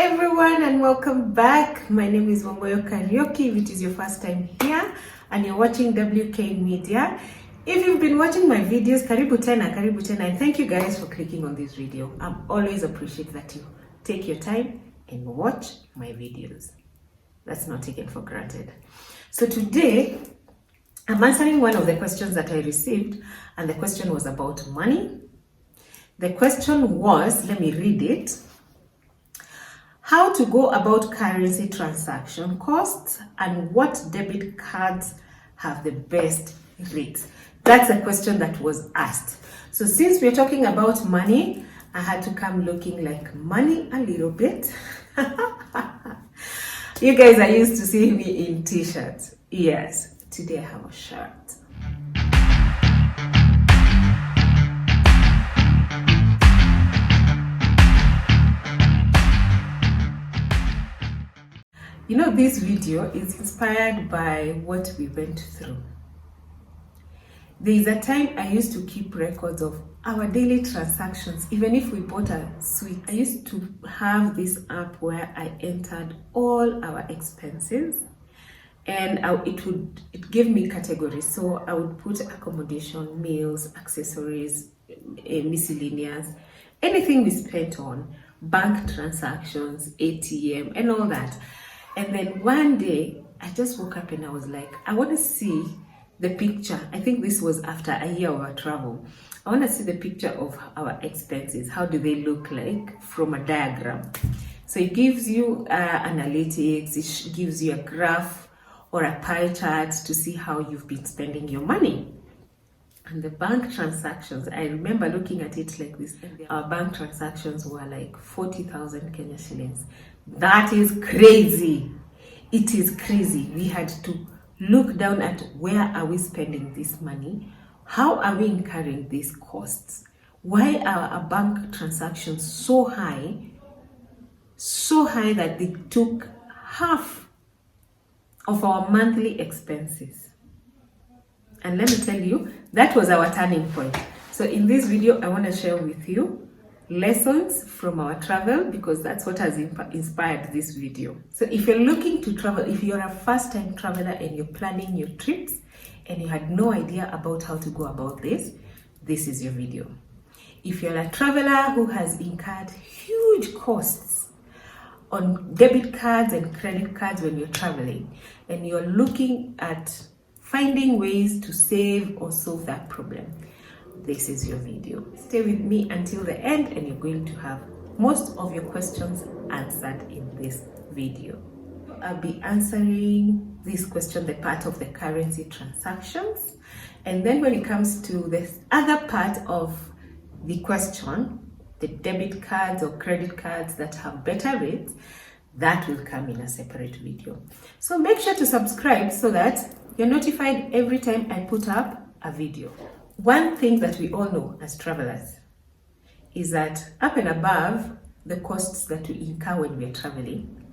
everyone and welcome back. My name is Wamboyo Karaoke. If it is your first time here and you're watching WK Media, if you've been watching my videos, karibu tena, and thank you guys for clicking on this video. I'm always appreciate that you take your time and watch my videos. That's not taken for granted. So today, I'm answering one of the questions that I received, and the question was about money. The question was, let me read it. How to go about currency transaction costs and what debit cards have the best rates. That's a question that was asked. So since we're talking about money, I had to come looking like money a little bit. You guys are used to seeing me in t-shirts. Yes, today I have a shirt. You know, this video is inspired by what we went through. There is a time I used to keep records of our daily transactions, even if we bought a sweet. I used to have this app where I entered all our expenses, and it gave me categories. So I would put accommodation, meals, accessories, miscellaneous, anything we spent on, bank transactions, ATM, and all that. And then one day, I just woke up and I was like, I want to see the picture. I think this was after a year of our travel. I want to see the picture of our expenses. How do they look like from a diagram? So it gives you analytics, it gives you a graph or a pie chart to see how you've been spending your money. And the bank transactions, I remember looking at it like this. Our bank transactions were like 40,000 Kenya shillings. That is crazy. It is crazy. We had to look down at where are we spending this money? How are we incurring these costs? Why are our bank transactions so high that they took half of our monthly expenses? And let me tell you, that was our turning point. So in this video, I want to share with you lessons from our travel, because that's what has inspired this video. So if you're looking to travel, if you're a first-time traveler and you're planning your trips and you had no idea about how to go about this is your video. If you're a traveler who has incurred huge costs on debit cards and credit cards when you're traveling, and you're looking at finding ways to save or solve that problem, this is your video. Stay with me until the end and you're going to have most of your questions answered in this video. I'll be answering this question, the part of the currency transactions. And then when it comes to the other part of the question, the debit cards or credit cards that have better rates, that will come in a separate video. So make sure to subscribe so that you're notified every time I put up a video. One thing that we all know as travelers is that up and above the costs that we incur when we are traveling,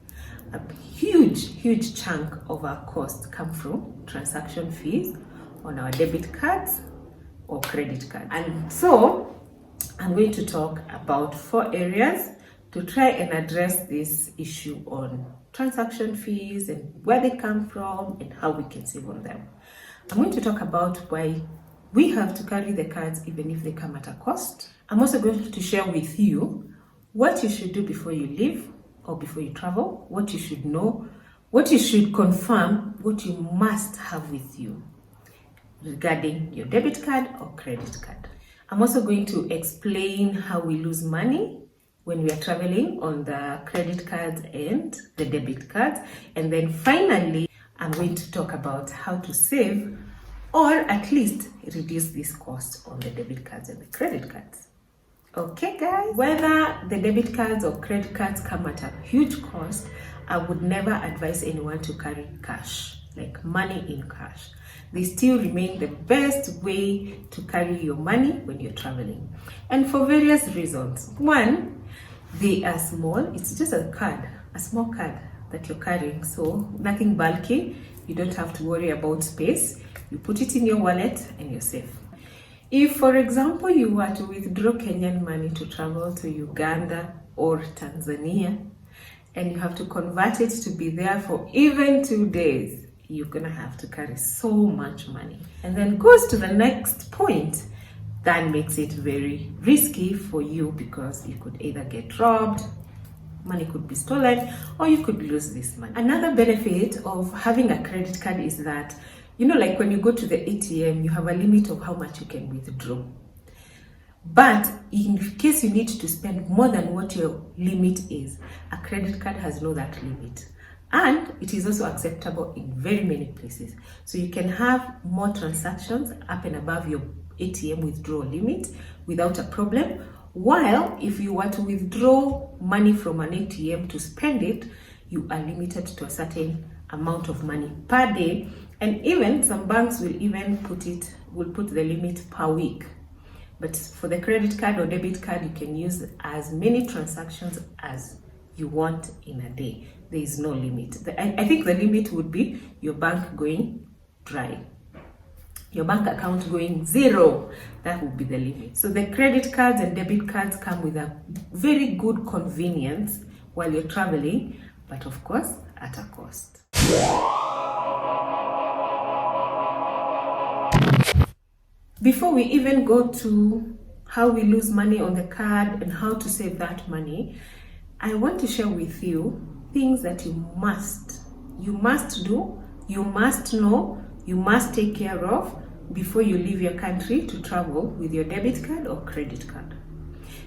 a huge chunk of our costs come from transaction fees on our debit cards or credit cards. And so I'm going to talk about 4 areas to try and address this issue on transaction fees and where they come from and how we can save on them. I'm going to talk about why we have to carry the cards even if they come at a cost. I'm also going to share with you what you should do before you leave or before you travel, what you should know, what you should confirm, what you must have with you regarding your debit card or credit card. I'm also going to explain how we lose money when we are traveling on the credit cards and the debit cards. And then finally, I'm going to talk about how to save or at least reduce this cost on the debit cards and the credit cards. Okay guys, whether the debit cards or credit cards come at a huge cost, I would never advise anyone to carry cash, like money in cash. They still remain the best way to carry your money when you're traveling. And for various reasons. One, they are small. It's just a card, a small card that you're carrying. So nothing bulky. You don't have to worry about space. You put it in your wallet and you're safe. If, for example, you were to withdraw Kenyan money to travel to Uganda or Tanzania, and you have to convert it to be there for even 2 days, you're gonna have to carry so much money. And then goes to the next point that makes it very risky for you, because you could either get robbed, money could be stolen, or you could lose this money. Another benefit of having a credit card is that, like when you go to the ATM, you have a limit of how much you can withdraw. But in case you need to spend more than what your limit is, a credit card has no that limit. And it is also acceptable in very many places. So you can have more transactions up and above your ATM withdrawal limit without a problem. While if you were to withdraw money from an ATM to spend it, you are limited to a certain amount of money per day. And even some banks will even put the limit per week. But for the credit card or debit card, you can use as many transactions as you want in a day. There is no limit. I think the limit would be your bank going dry, your bank account going zero. That would be the limit. So the credit cards and debit cards come with a very good convenience while you're traveling, but of course at a cost. Before we even go to how we lose money on the card and how to save that money, I want to share with you things that you must do, you must know, you must take care of before you leave your country to travel with your debit card or credit card.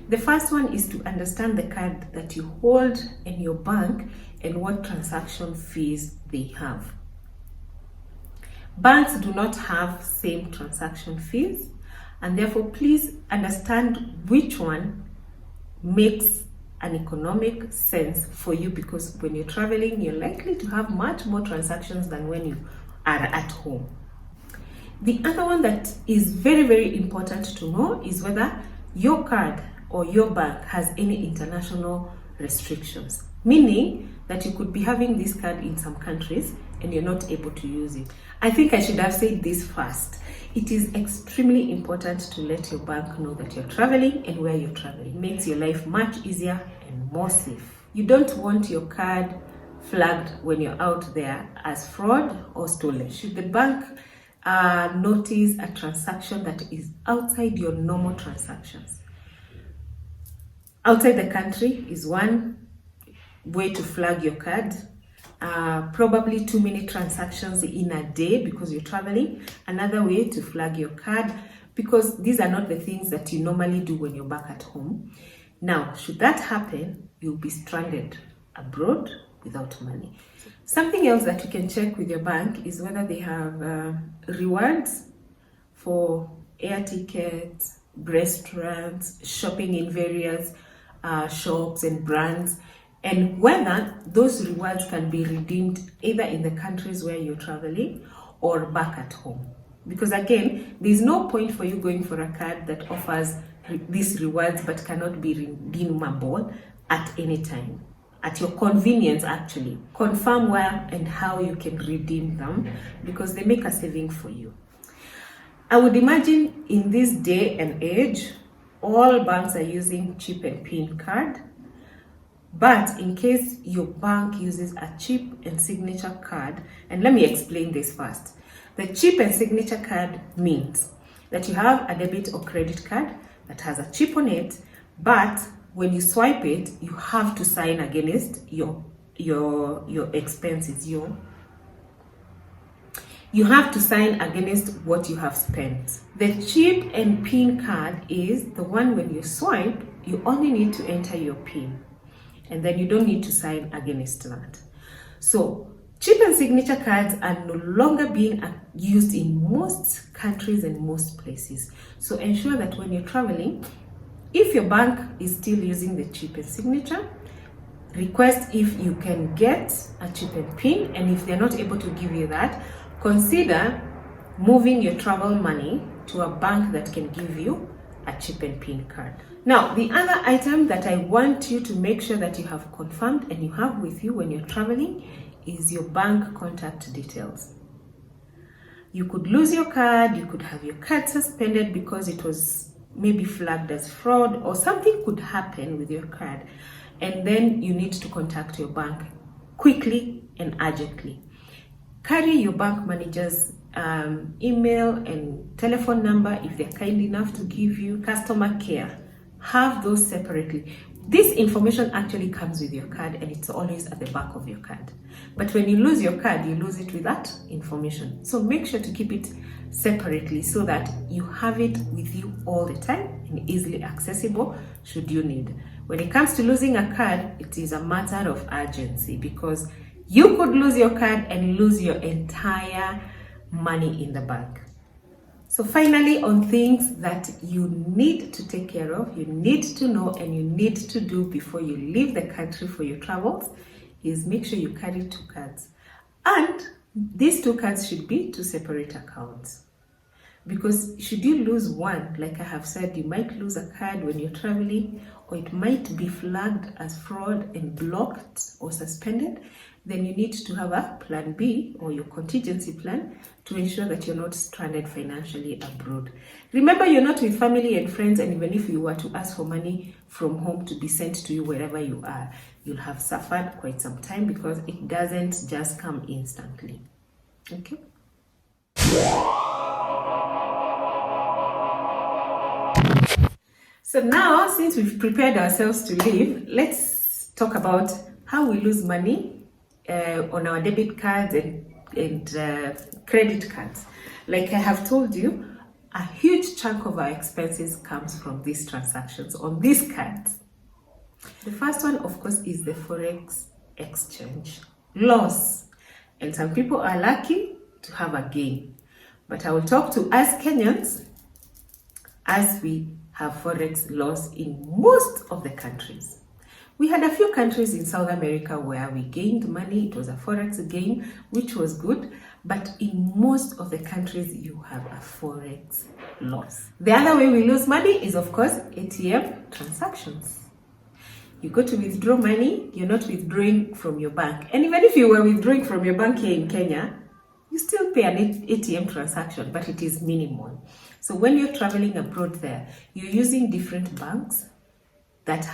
The first one is to understand the card that you hold in your bank and what transaction fees they have. Banks do not have same transaction fees, and therefore please understand which one makes an economic sense for you, because when you're traveling, you're likely to have much more transactions than when you are at home. The other one that is very, very important to know is whether your card or your bank has any international restrictions, meaning that you could be having this card in some countries and you're not able to use it. I think I should have said this first. It is extremely important to let your bank know that you're traveling and where you're traveling. It makes your life much easier and more safe. You don't want your card flagged when you're out there as fraud or stolen. Should the bank notice a transaction that is outside your normal transactions, outside the country is one way to flag your card. Probably too many transactions in a day because you're traveling. Another way to flag your card, because these are not the things that you normally do when you're back at home. Now, should that happen, you'll be stranded abroad without money. Something else that you can check with your bank is whether they have rewards for air tickets, restaurants, shopping in various shops and brands, and whether those rewards can be redeemed either in the countries where you're traveling or back at home. Because again, there's no point for you going for a card that offers these rewards but cannot be redeemable at any time. At your convenience, actually. Confirm where and how you can redeem them, because they make a saving for you. I would imagine in this day and age, all banks are using chip and PIN card. But in case your bank uses a chip and signature card, and let me explain this first. The chip and signature card means that you have a debit or credit card that has a chip on it, but when you swipe it, you have to sign against your expenses. You have to sign against what you have spent. The chip and PIN card is the one when you swipe, you only need to enter your PIN. And then you don't need to sign against that. So chip and signature cards are no longer being used in most countries and most places. So ensure that when you're traveling, if your bank is still using the chip and signature, request if you can get a chip and PIN, and if they're not able to give you that, consider moving your travel money to a bank that can give you a chip and PIN card. Now, the other item that I want you to make sure that you have confirmed and you have with you when you're traveling is your bank contact details. You could lose your card, you could have your card suspended because it was maybe flagged as fraud, or something could happen with your card. and then you need to contact your bank quickly and urgently. Carry your bank manager's email and telephone number if they're kind enough to give you. Customer care, have those separately. This information actually comes with your card and it's always at the back of your card. But when you lose your card, you lose it with that information. So make sure to keep it separately so that you have it with you all the time and easily accessible should you need. When it comes to losing a card, it is a matter of urgency because you could lose your card and lose your entire money in the bank. So finally, on things that you need to take care of, you need to know and you need to do before you leave the country for your travels is make sure you carry 2 cards. And these 2 cards should be 2 separate accounts. Because should you lose one, like I have said, you might lose a card when you're traveling, or it might be flagged as fraud and blocked or suspended, then you need to have a plan B or your contingency plan to ensure that you're not stranded financially abroad. Remember, you're not with family and friends, and even if you were to ask for money from home to be sent to you wherever you are, you'll have suffered quite some time because it doesn't just come instantly. Okay? So now, since we've prepared ourselves to leave, let's talk about how we lose money on our debit cards and credit cards. Like I have told you, a huge chunk of our expenses comes from these transactions on these cards. The first one, of course, is the forex exchange loss. And some people are lucky to have a gain. But I will talk to us Kenyans as we have forex loss in most of the countries. We had a few countries in South America where we gained money. It was a forex gain, which was good. But in most of the countries, you have a forex loss. The other way we lose money is, of course, ATM transactions. You go to withdraw money, you're not withdrawing from your bank. And even if you were withdrawing from your bank here in Kenya, you still pay an ATM transaction, but it is minimal. So when you're traveling abroad there, you're using different banks that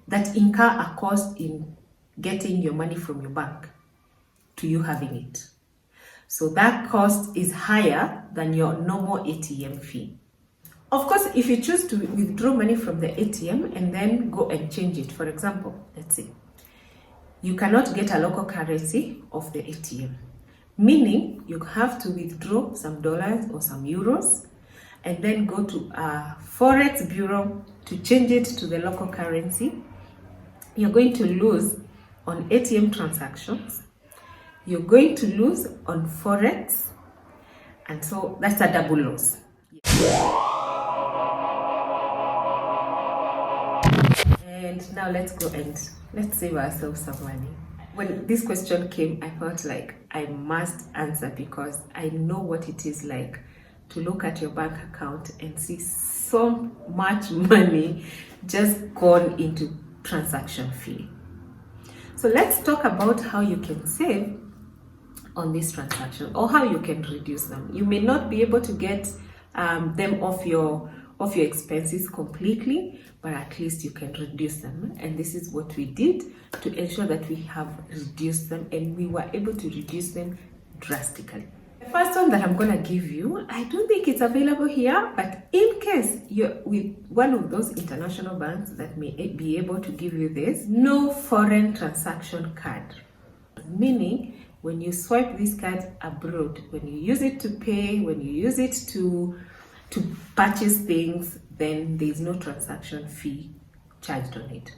that incur a cost in getting your money from your bank to you having it. So that cost is higher than your normal ATM fee. Of course, if you choose to withdraw money from the ATM and then go and change it, for example, let's say, you cannot get a local currency of the ATM, meaning you have to withdraw some dollars or some euros and then go to a forex bureau to change it to the local currency. You're going to lose on ATM transactions. You're going to lose on forex. And so that's a double loss. And now let's go and let's save ourselves some money. When this question came, I felt like I must answer because I know what it is like to look at your bank account and see so much money just gone into transaction fee. So let's talk about how you can save on this transaction or how you can reduce them. You may not be able to get them off your expenses completely, but at least you can reduce them. And this is what we did to ensure that we have reduced them, and we were able to reduce them drastically. The first one that I'm going to give you, I don't think it's available here, but in case you're with one of those international banks that may be able to give you this, no foreign transaction card. Meaning, when you swipe this card abroad, when you use it to pay, when you use it to purchase things, then there's no transaction fee charged on it.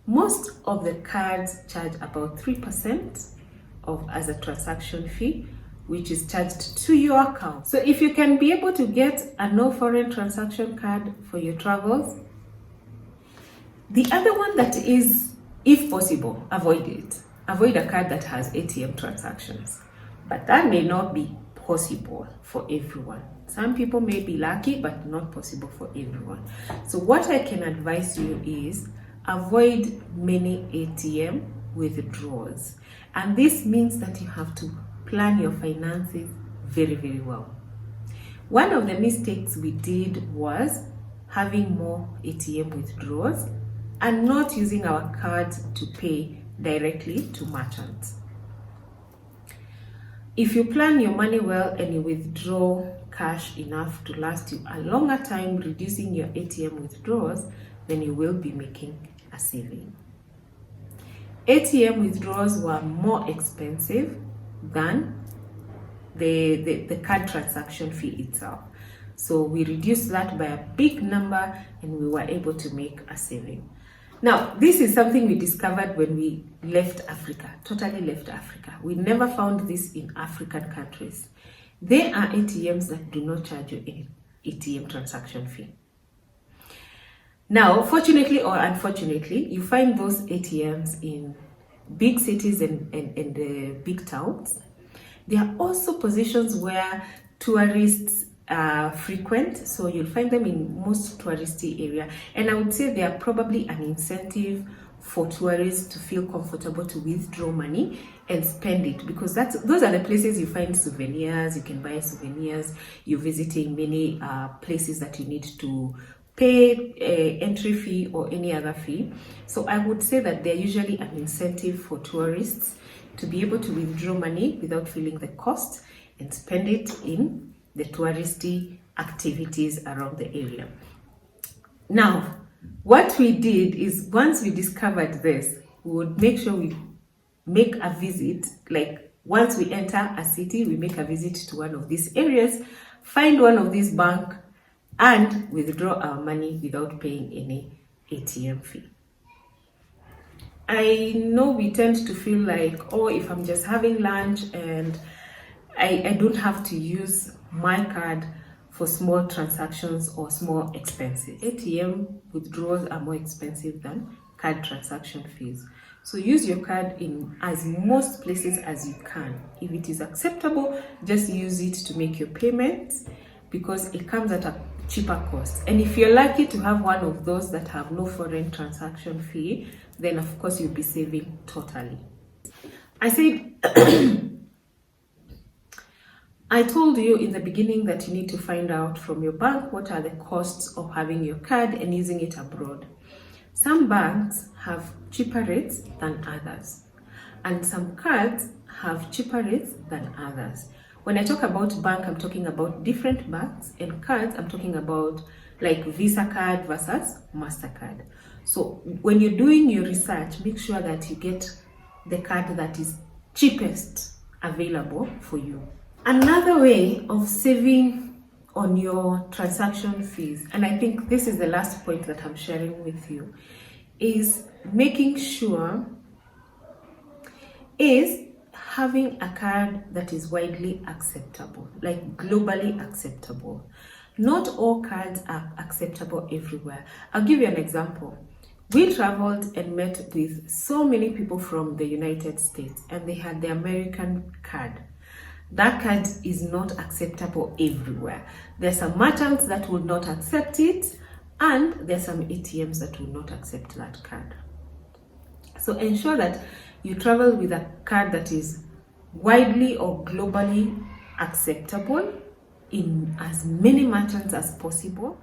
Most of the cards charge about 3% as a transaction fee, which is charged to your account. So if you can be able to get a no foreign transaction card for your travels, the other one that is, if possible, avoid it. Avoid a card that has ATM transactions. But that may not be possible for everyone. Some people may be lucky, but not possible for everyone. So what I can advise you is avoid many ATM withdrawals. And this means that you have to plan your finances very, very well. One of the mistakes we did was having more ATM withdrawals and not using our cards to pay directly to merchants. If you plan your money well and you withdraw cash enough to last you a longer time, reducing your ATM withdrawals, then you will be making a saving. ATM withdrawals were more expensive than the card transaction fee itself. So we reduced that by a big number and we were able to make a saving. Now, this is something we discovered when we left Africa, totally left Africa. We never found this in African countries. There are ATMs that do not charge you any ATM transaction fee. Now, fortunately or unfortunately, you find those ATMs in big cities and big towns. There are also positions where tourists frequent, so you'll find them in most touristy area, and I would say they are probably an incentive for tourists to feel comfortable to withdraw money and spend it, because those are the places you find souvenirs. You can buy souvenirs. You're visiting many places that you need to pay entry fee or any other fee. So I would say that they're usually an incentive for tourists to be able to withdraw money without feeling the cost and spend it in the touristy activities around the area. Now, what we did is, once we discovered this, we would make sure we make a visit. Like, once we enter a city, we make a visit to one of these areas, find one of these banks, and withdraw our money without paying any ATM fee. I know we tend to feel like, oh, if I'm just having lunch and I don't have to use my card for small transactions or small expenses. ATM withdrawals are more expensive than card transaction fees. So use your card in as most places as you can. If it is acceptable, just use it to make your payments, because it comes at a cheaper cost. And if you're lucky to have one of those that have no foreign transaction fee, then of course you'll be saving totally. I told you in the beginning that you need to find out from your bank what are the costs of having your card and using it abroad. Some banks have cheaper rates than others, and some cards have cheaper rates than others. When I talk about bank, I'm talking about different banks, and cards, I'm talking about like Visa card versus MasterCard. So when you're doing your research, make sure that you get the card that is cheapest available for you. Another way of saving on your transaction fees, and I think this is the last point that I'm sharing with you, is making sure is having a card that is widely acceptable, like globally acceptable. Not all cards are acceptable everywhere. I'll give you an example. We traveled and met with so many people from the United States, and they had the American card. That card is not acceptable everywhere. There's some merchants that will not accept it, and there's some ATMs that will not accept that card. So ensure that you travel with a card that is widely or globally acceptable in as many merchants as possible,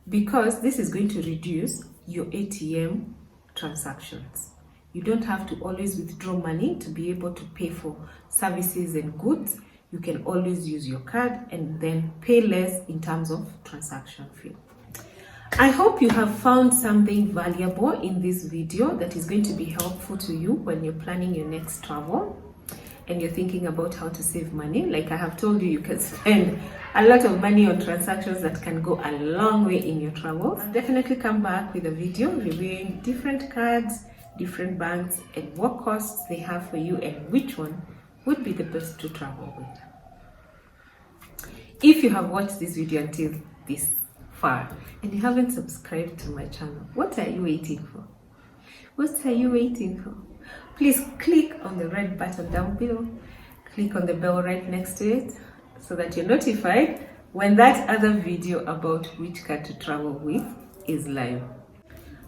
because this is going to reduce your ATM transactions. You don't have to always withdraw money to be able to pay for services and goods. You can always use your card and then pay less in terms of transaction fee. I hope you have found something valuable in this video that is going to be helpful to you when you're planning your next travel and you're thinking about how to save money. Like I have told you, you can spend a lot of money on transactions that can go a long way in your travels. I'll definitely come back with a video reviewing different cards, different banks, and what costs they have for you and which one would be the best to travel with. If you have watched this video until this far and you haven't subscribed to my channel, what are you waiting for? What are you waiting for? Please click on the red button down below, click on the bell right next to it so that you're notified when that other video about which card to travel with is live.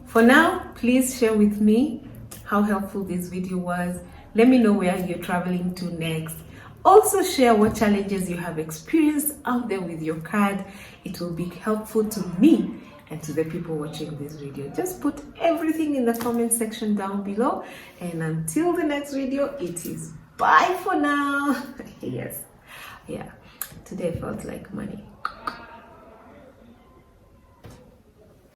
For now, please share with me how helpful this video was. Let me know where you're traveling to next. Also share what challenges you have experienced out there with your card. It will be helpful to me And to the people watching this video, just put everything in the comment section down below. And until the next video, it is bye for now. Yes, yeah, today felt like money.